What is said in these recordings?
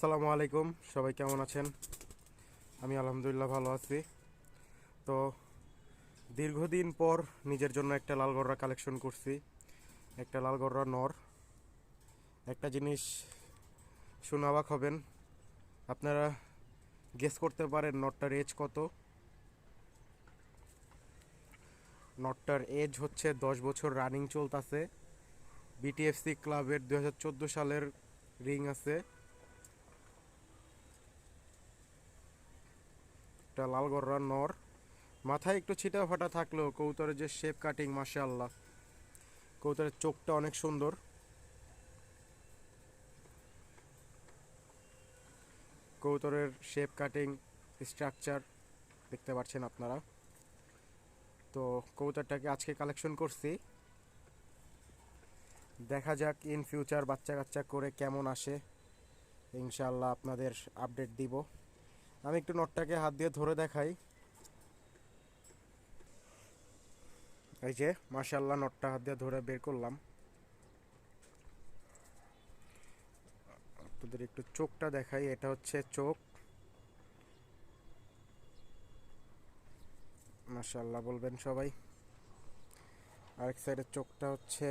আসসালামু আলাইকুম, সবাই কেমন আছেন? আমি আলহামদুলিল্লাহ ভালো আছি। তো দীর্ঘদিন পর নিজের জন্য একটা লাল গররা কালেকশন করছি। একটা লাল গররা নর। একটা জিনিস শুনে অবাক হবেন, আপনারা গেস করতে পারেন নরটার এজ কত? নরটার এজ হচ্ছে 10 বছর রানিং চলতেছে। বিটিএফসি ক্লাবের 2014 সালের রিং আছে। একটা লাল গররা নর, মাথায় একটু ছিটা ফাটা থাকলেও কবুতরের যে শেপ কাটিং, মাশাআল্লাহ, কবুতরের চোখটা অনেক সুন্দর। কবুতরের শেপ কাটিং, স্ট্রাকচার দেখতে পাচ্ছেন আপনারা। তো কবুতরটাকে আজকে কালেকশন করছি, দেখা যাক ইন ফিউচার বাচ্চা কাচ্চা করে কেমন আসে। ইনশাআল্লাহ আপনাদের আপডেট দিব। আমি একটু নটটাকে হাত দিয়ে ধরে দেখাই। এই যে মাশাআল্লাহ, নটটা হাত দিয়ে ধরে বের করলাম। আপনাদের একটু চোখটা দেখাই, এটা হচ্ছে চোখ। মাশাআল্লাহ বলবেন সবাই। আরেক সাইডের চোখটা হচ্ছে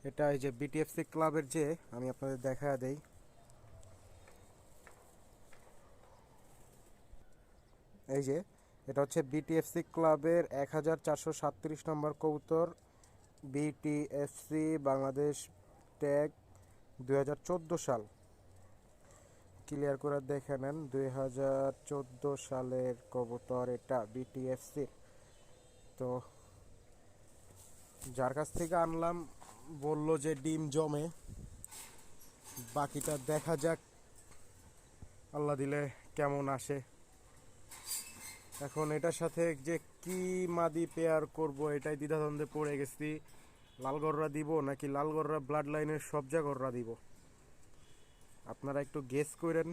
এটা। এই যে বিটিএফসি ক্লাবের, যে আমি আপনাদের দেখা দেই, এই যে এটা হচ্ছে বিটিএফসি ক্লাবের 1437 নম্বর কবুতর। বিটিএফসি বাংলাদেশ ট্যাগ 2014 সাল। ক্লিয়ার করে দেখে নেন, 2014 সালের কবুতর এটা বিটিএফসি। তো যার কাছ থেকে আনলাম বলল যে ডিম জমে, বাকিটা দেখা যাক আল্লাহ দিলে কেমন আসে। এখন এটার সাথে যে কি মাদি পেয়ার করব এটাই দ্বিধাদ্বন্দ্বে পড়ে গেছি। লালগররা দিব নাকি লালগররা ব্লাড লাইনের সবজাগররা দিব, আপনারা একটু গেস করেন।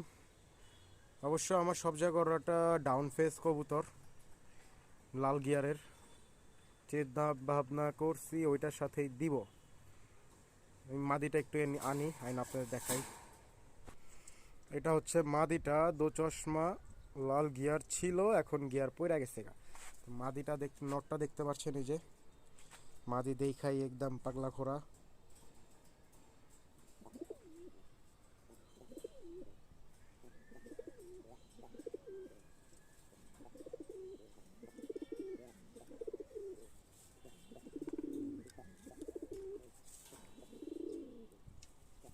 অবশ্য আমার সবজাগররাটা ডাউন ফেস কবুতর, লাল গিয়ারের। চিন্তা ভাবনা করছি ওইটার সাথেই দিব। আমি মাদিটা একটু আনি আপনাদের দেখাই। এটা হচ্ছে মাদিটা, দো চশমা, লাল গিয়ার ছিল, এখন গিয়ার পড়ে গেছে গা। মাদিটা নটটা দেখতে পাচ্ছেন, এই যে মাদি দেখাই একদম পাগলা খোরা।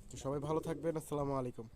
তো সবাই ভালো থাকবেন, আসসালামু আলাইকুম।